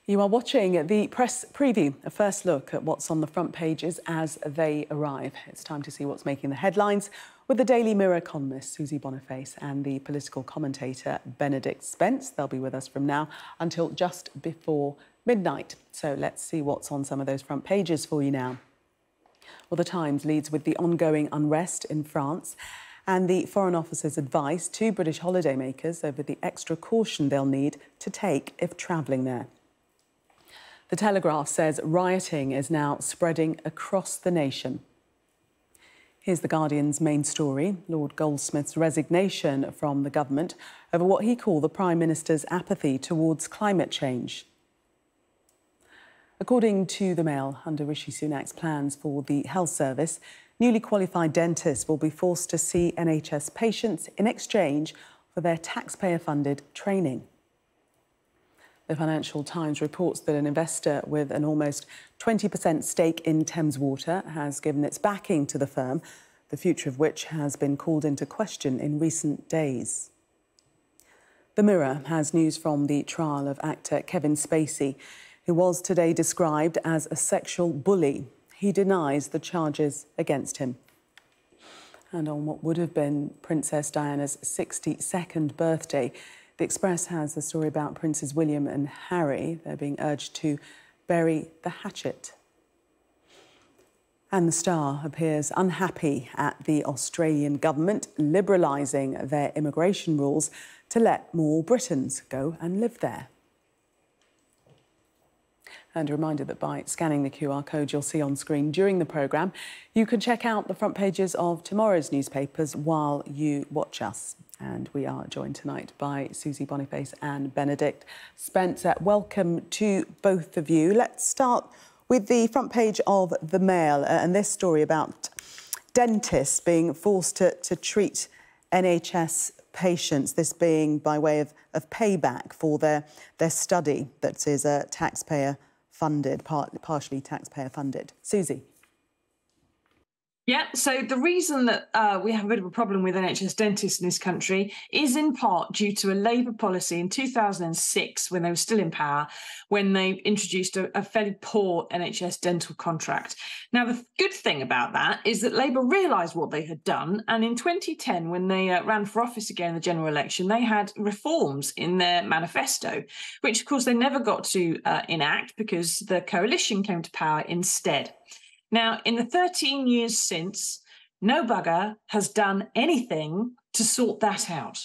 You are watching the press preview, a first look at what's on the front pages as they arrive. It's time to see what's making the headlines with the Daily Mirror columnist Susie Boniface and the political commentator Benedict Spence. They'll be with us from now until just before midnight. So let's see what's on some of those front pages for you now. Well, the Times leads with the ongoing unrest in France and the Foreign Office's advice to British holidaymakers over the extra caution they'll need to take if travelling there. The Telegraph says rioting is now spreading across the nation. Here's The Guardian's main story, Lord Goldsmith's resignation from the government over what he called the Prime Minister's apathy towards climate change. According to the Mail, under Rishi Sunak's plans for the health service, newly qualified dentists will be forced to see NHS patients in exchange for their taxpayer-funded training. The Financial Times reports that an investor with an almost 20% stake in Thames Water has given its backing to the firm, the future of which has been called into question in recent days. The Mirror has news from the trial of actor Kevin Spacey, who was today described as a sexual bully. He denies the charges against him. And on what would have been Princess Diana's 62nd birthday, The Express has a story about Princes William and Harry. They're being urged to bury the hatchet. And The Star appears unhappy at the Australian government liberalising their immigration rules to let more Britons go and live there. And a reminder that by scanning the QR code you'll see on screen during the programme, you can check out the front pages of tomorrow's newspapers while you watch us. And we are joined tonight by Susie Boniface and Benedict Spence. Welcome to both of you. Let's start with the front page of the Mail and this story about dentists being forced to treat NHS patients, this being by way of payback for their study that is taxpayer-funded, partially taxpayer-funded. Susie. Yeah, so the reason that we have a bit of a problem with NHS dentists in this country is in part due to a Labour policy in 2006, when they were still in power, when they introduced a fairly poor NHS dental contract. Now, the good thing about that is that Labour realised what they had done, and in 2010, when they ran for office again in the general election, they had reforms in their manifesto, which, of course, they never got to enact because the coalition came to power instead. Now, in the 13 years since, no bugger has done anything to sort that out.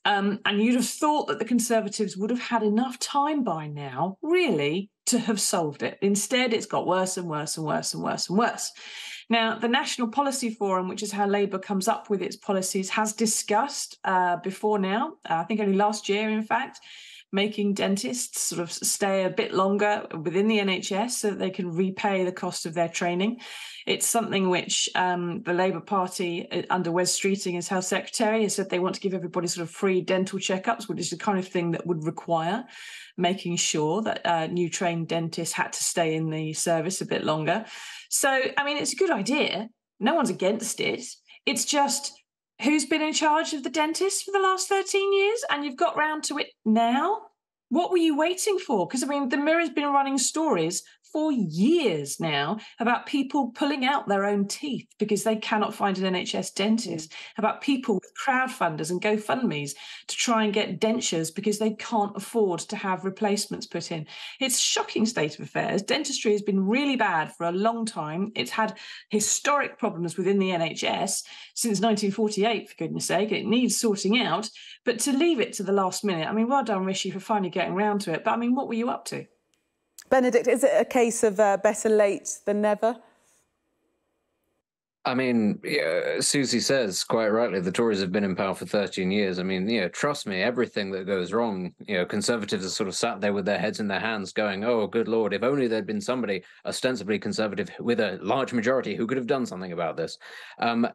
And you'd have thought that the Conservatives would have had enough time by now, really, to have solved it. Instead, it's got worse and worse and worse and worse and worse. Now, the National Policy Forum, which is how Labour comes up with its policies, has discussed before now, I think only last year, in fact, making dentists sort of stay a bit longer within the NHS so that they can repay the cost of their training. It's something which the Labour Party, under Wes Streeting as Health Secretary, has said they want to give everybody sort of free dental checkups, which is the kind of thing that would require making sure that new trained dentists had to stay in the service a bit longer. So, I mean, it's a good idea. No one's against it. It's just, who's been in charge of the dentists for the last 13 years? And you've got round to it now? What were you waiting for? Because, I mean, the Mirror's been running stories for years now about people pulling out their own teeth because they cannot find an NHS dentist, about people with crowdfunders and GoFundMes to try and get dentures because they can't afford to have replacements put in. It's a shocking state of affairs. Dentistry has been really bad for a long time. It's had historic problems within the NHS since 1948, for goodness sake. It needs sorting out. But to leave it to the last minute, I mean, well done, Rishi, for finally getting round to it. But, I mean, what were you up to? Benedict, is it a case of better late than never? I mean, Susie says quite rightly, the Tories have been in power for 13 years. I mean, trust me, everything that goes wrong, Conservatives are sort of sat there with their heads in their hands going, oh, good Lord, if only there'd been somebody ostensibly Conservative with a large majority who could have done something about this.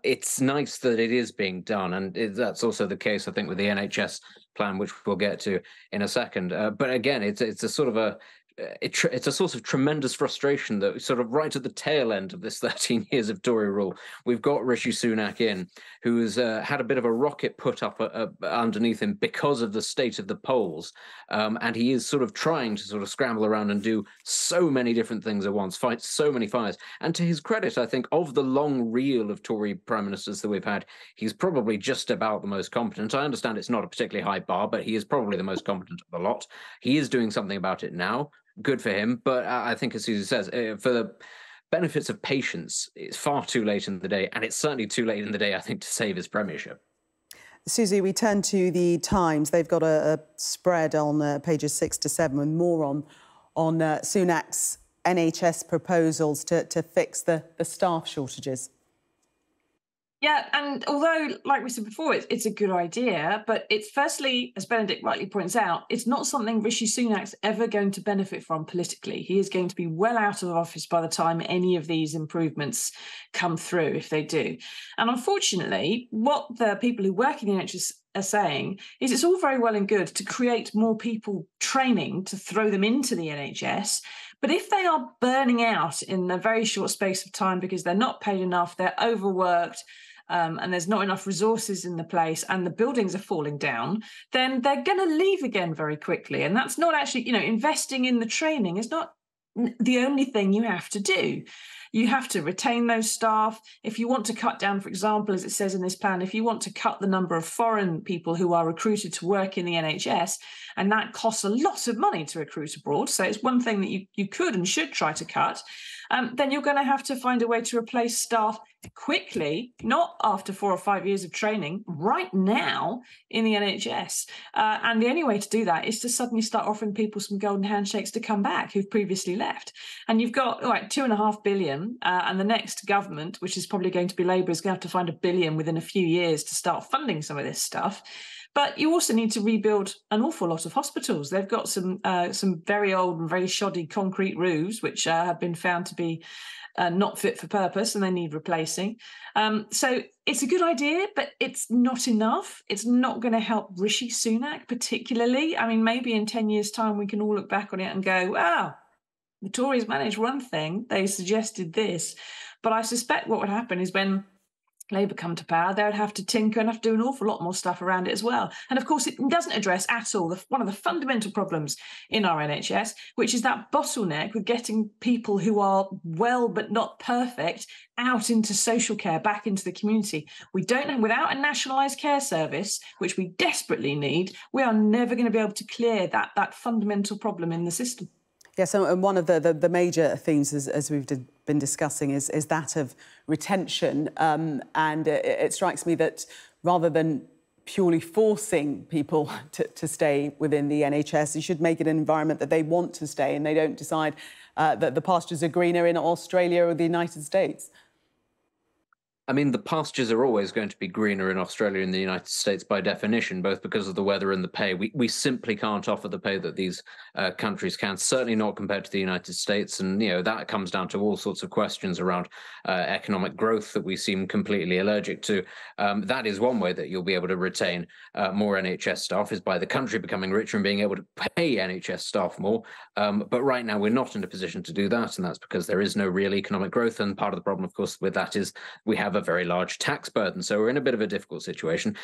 It's nice that it is being done. And that's also the case, I think, with the NHS plan, which we'll get to in a second. But again, it's a sort of a it's a source of tremendous frustration that sort of right at the tail end of this 13 years of Tory rule, we've got Rishi Sunak in, who has had a bit of a rocket put up underneath him because of the state of the polls. And he is sort of trying to sort of scramble around and do so many different things at once, fight so many fires. And to his credit, I think of the long reel of Tory prime ministers that we've had, he's probably just about the most competent. I understand it's not a particularly high bar, but he is probably the most competent of the lot. He is doing something about it now. Good for him. But I think, as Susie says, for the benefits of patience, it's far too late in the day. And it's certainly too late in the day, I think, to save his premiership. Susie, we turn to the Times. They've got a spread on pages 6 to 7 with more on Sunak's NHS proposals to fix the staff shortages. Yeah, and although, like we said before, it's a good idea, but it's firstly, as Benedict rightly points out, it's not something Rishi Sunak's ever going to benefit from politically. He is going to be well out of office by the time any of these improvements come through, if they do. And unfortunately, what the people who work in the NHS are saying is it's all very well and good to create more people training to throw them into the NHS. But if they are burning out in a very short space of time because they're not paid enough, they're overworked, and there's not enough resources in the place and the buildings are falling down, then they're going to leave again very quickly. And that's not actually, investing in the training is not the only thing you have to do. You have to retain those staff. If you want to cut down, for example, as it says in this plan, if you want to cut the number of foreign people who are recruited to work in the NHS, and that costs a lot of money to recruit abroad, so it's one thing that you could and should try to cut, then you're going to have to find a way to replace staff quickly, not after 4 or 5 years of training, right now in the NHS. And the only way to do that is to suddenly start offering people some golden handshakes to come back who've previously left. And you've got like 2.5 billion, and the next government, which is probably going to be Labour, is going to have to find 1 billion within a few years to start funding some of this stuff. But you also need to rebuild an awful lot of hospitals. They've got some very old and very shoddy concrete roofs, which have been found to be not fit for purpose, and they need replacing. So it's a good idea, but it's not enough. It's not going to help Rishi Sunak particularly. I mean, maybe in 10 years' time, we can all look back on it and go, wow, the Tories managed one thing. They suggested this. But I suspect what would happen is when Labour come to power, they would have to tinker and have to do an awful lot more stuff around it as well. And of course, it doesn't address at all one of the fundamental problems in our NHS, which is that bottleneck with getting people who are well but not perfect out into social care, back into the community. We don't have, without a nationalised care service, which we desperately need, we are never going to be able to clear that fundamental problem in the system. Yes, and one of the major themes, as we've been discussing, is that of retention. And it strikes me that rather than purely forcing people to stay within the NHS, you should make it an environment that they want to stay and they don't decide that the pastures are greener in Australia or the United States. I mean, the pastures are always going to be greener in Australia and the United States by definition, both because of the weather and the pay. We simply can't offer the pay that these countries can, certainly not compared to the United States. And, that comes down to all sorts of questions around economic growth that we seem completely allergic to. That is one way that you'll be able to retain more NHS staff, is by the country becoming richer and being able to pay NHS staff more. But right now, we're not in a position to do that. And that's because there is no real economic growth. And part of the problem, of course, with that is we have a very large tax burden. So we're in a bit of a difficult situation.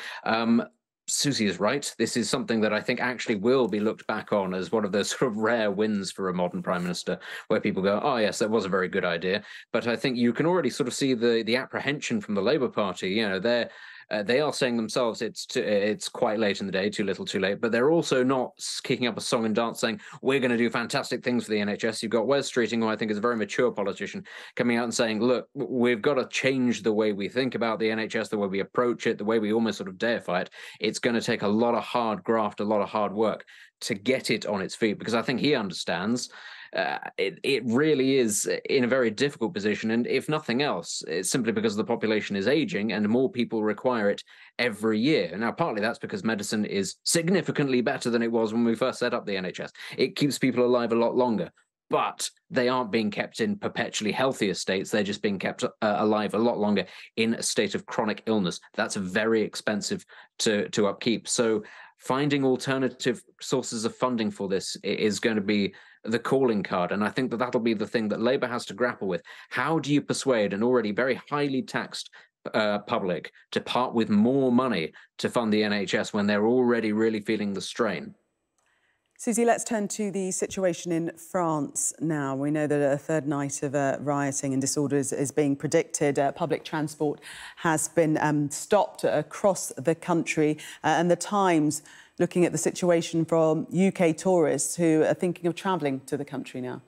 Susie is right. This is something that I think actually will be looked back on as one of those sort of rare wins for a modern prime minister, where people go, oh, yes, that was a very good idea. But I think you can already sort of see the apprehension from the Labour Party. They are saying themselves it's quite late in the day, too little, too late. But they're also not kicking up a song and dance saying, we're going to do fantastic things for the NHS. You've got Wes Streeting, who I think is a very mature politician, coming out and saying, look, we've got to change the way we think about the NHS, the way we approach it, the way we almost sort of deify it. It's going to take a lot of hard graft, a lot of hard work to get it on its feet, because I think he understands it really is in a very difficult position. And if nothing else, it's simply because the population is aging and more people require it every year. Now, partly that's because medicine is significantly better than it was when we first set up the NHS. It keeps people alive a lot longer. But they aren't being kept in perpetually healthier states. They're just being kept alive a lot longer in a state of chronic illness. That's very expensive to upkeep. So finding alternative sources of funding for this is going to be the calling card. And I think that that'll be the thing that Labour has to grapple with. How do you persuade an already very highly taxed public to part with more money to fund the NHS when they're already really feeling the strain? Susie, let's turn to the situation in France now. We know that a third night of rioting and disorders is being predicted. Public transport has been stopped across the country, and the Times looking at the situation from UK tourists who are thinking of travelling to the country now.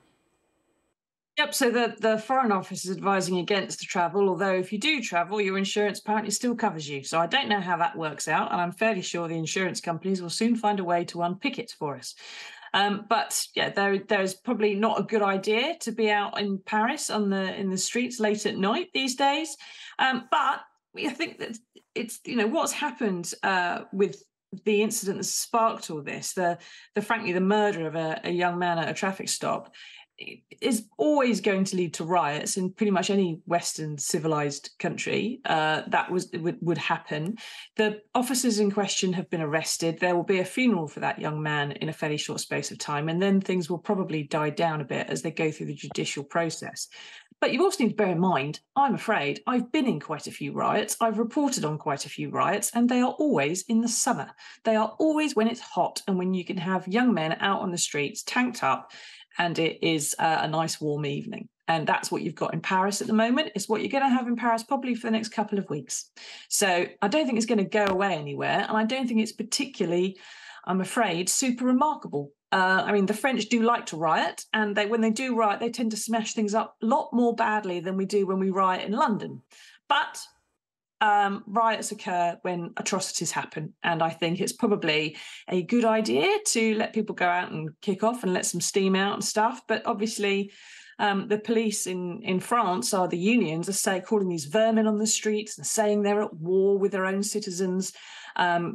Yep, so the Foreign Office is advising against the travel, although if you do travel, your insurance apparently still covers you. So I don't know how that works out, and I'm fairly sure the insurance companies will soon find a way to unpick it for us. But yeah, there's probably not a good idea to be out in Paris in the streets late at night these days. But I think that it's, what's happened with the incident that sparked all this, frankly, the murder of a young man at a traffic stop, is always going to lead to riots in pretty much any Western civilized country. That would happen. The officers in question have been arrested. There will be a funeral for that young man in a fairly short space of time, and then things will probably die down a bit as they go through the judicial process. But you also need to bear in mind, I'm afraid, I've been in quite a few riots. I've reported on quite a few riots, and they are always in the summer. They are always when it's hot and when you can have young men out on the streets, tanked up, and it is a nice warm evening. And that's what you've got in Paris at the moment. It's what you're going to have in Paris probably for the next couple of weeks. So I don't think it's going to go away anywhere. And I don't think it's particularly, I'm afraid, super remarkable. I mean, the French do like to riot, and when they do riot, they tend to smash things up a lot more badly than we do when we riot in London. But riots occur when atrocities happen, and I think it's probably a good idea to let people go out and kick off and let some steam out and stuff. But obviously, the police in France the unions are calling these vermin on the streets and saying they're at war with their own citizens.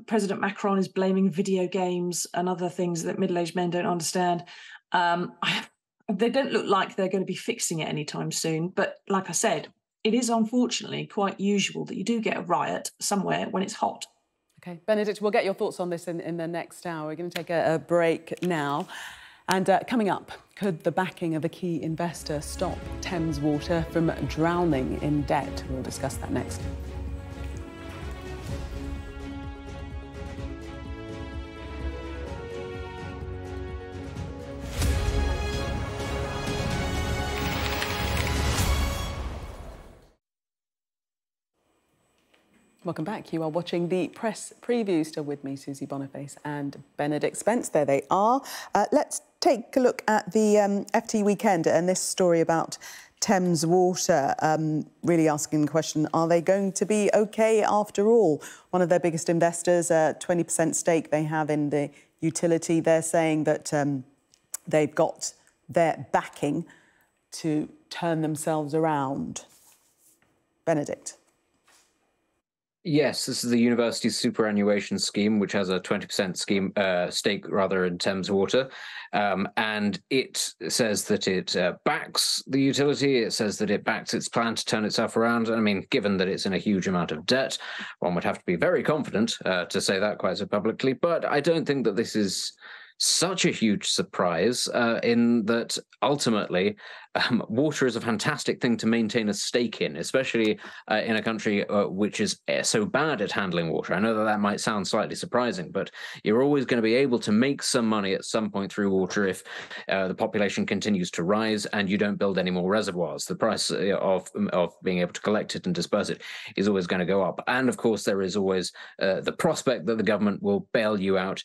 President Macron is blaming video games and other things that middle-aged men don't understand. They don't look like they're going to be fixing it anytime soon. But like I said, it is unfortunately quite usual that you do get a riot somewhere when it's hot. OK, Benedict, we'll get your thoughts on this in the next hour. We're going to take a break now. And coming up, could the backing of a key investor stop Thames Water from drowning in debt? We'll discuss that next. Welcome back. You are watching the press preview. Still with me, Susie Boniface and Benedict Spence. There they are. Let's take a look at the FT weekend and this story about Thames Water, really asking the question, are they going to be OK after all? One of their biggest investors, a 20% stake they have in the utility, they're saying that they've got their backing to turn themselves around. Benedict. Yes, this is the university's superannuation scheme, which has a 20% stake in Thames Water. And it says that it backs the utility. It says that it backs its plan to turn itself around. I mean, given that it's in a huge amount of debt, one would have to be very confident to say that quite so publicly. But I don't think that this is such a huge surprise in that ultimately water is a fantastic thing to maintain a stake in, especially in a country which is so bad at handling water. I know that that might sound slightly surprising, but you're always going to be able to make some money at some point through water if the population continues to rise and you don't build any more reservoirs. The price of being able to collect it and disperse it is always going to go up. And of course, there is always the prospect that the government will bail you out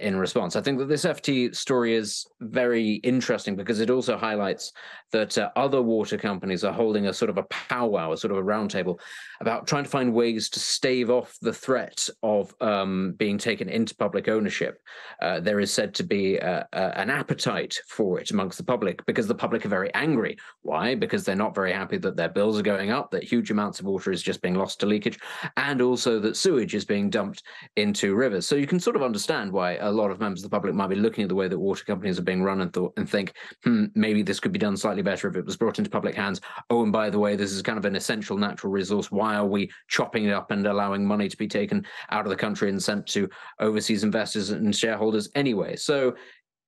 in response. I think that this FT story is very interesting because it also highlights that other water companies are holding a sort of a powwow, a sort of a roundtable about trying to find ways to stave off the threat of being taken into public ownership. There is said to be an appetite for it amongst the public because the public are very angry. Why? Because they're not very happy that their bills are going up, that huge amounts of water is just being lost to leakage, and also that sewage is being dumped into rivers. So you can sort of understand why a lot of members of the public might be looking at the way that water companies are being run and think, maybe this could be done slightly better if it was brought into public hands. Oh, and by the way, this is kind of an essential natural resource. Why are we chopping it up and allowing money to be taken out of the country and sent to overseas investors and shareholders anyway? So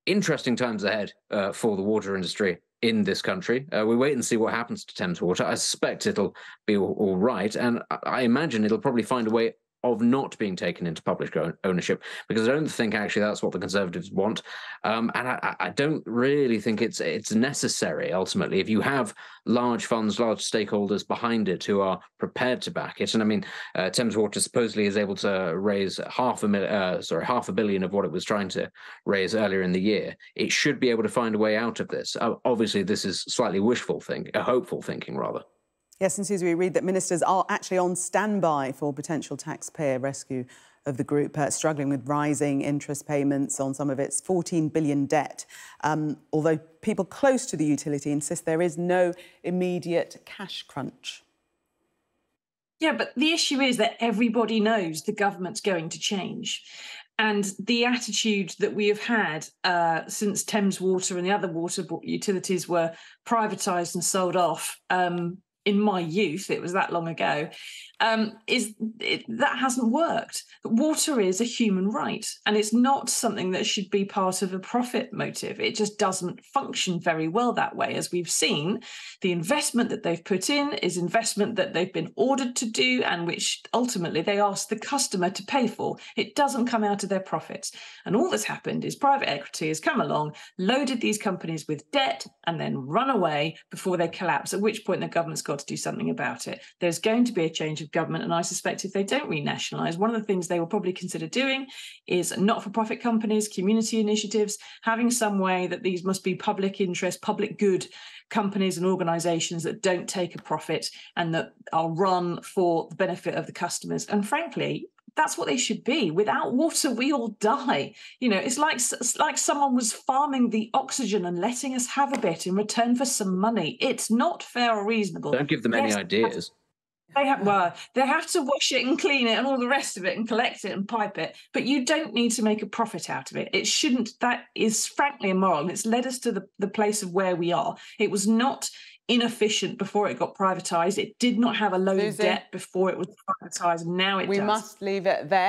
interesting times ahead for the water industry in this country. We wait and see what happens to Thames Water. I suspect it'll be all right, and I imagine it'll probably find a way of not being taken into public ownership, because I don't think actually that's what the Conservatives want, and I don't really think it's necessary ultimately if you have large funds, large stakeholders behind it who are prepared to back it. And I mean, Thames Water supposedly is able to raise half a billion of what it was trying to raise earlier in the year. It should be able to find a way out of this. Obviously, this is slightly hopeful thinking rather. Yes, and Susie, we read that ministers are actually on standby for potential taxpayer rescue of the group, struggling with rising interest payments on some of its £14 billion debt. Although people close to the utility insist there is no immediate cash crunch. Yeah, but the issue is that everybody knows the government's going to change. And the attitude that we have had since Thames Water and the other water utilities were privatised and sold off, in my youth, it was that long ago, that hasn't worked. Water is a human right, and it's not something that should be part of a profit motive. It just doesn't function very well that way. As we've seen, the investment that they've put in is investment that they've been ordered to do and which ultimately they ask the customer to pay for. It doesn't come out of their profits. And all that's happened is private equity has come along, loaded these companies with debt, and then run away before they collapse, at which point the government's got to do something about it. There's going to be a change of government, and I suspect if they don't renationalise, one of the things they will probably consider doing is not-for-profit companies, community initiatives, having some way that these must be public interest, public good companies and organisations that don't take a profit and that are run for the benefit of the customers. And frankly, that's what they should be. Without water, we all die. You know, it's like someone was farming the oxygen and letting us have a bit in return for some money. It's not fair or reasonable. Don't give them any ideas. They have to wash it and clean it and all the rest of it and collect it and pipe it. But you don't need to make a profit out of it. It shouldn't. That is frankly immoral. And it's led us to the place of where we are. It was not inefficient before it got privatised. It did not have a load of debt before it was privatised. Now it does. We must leave it there.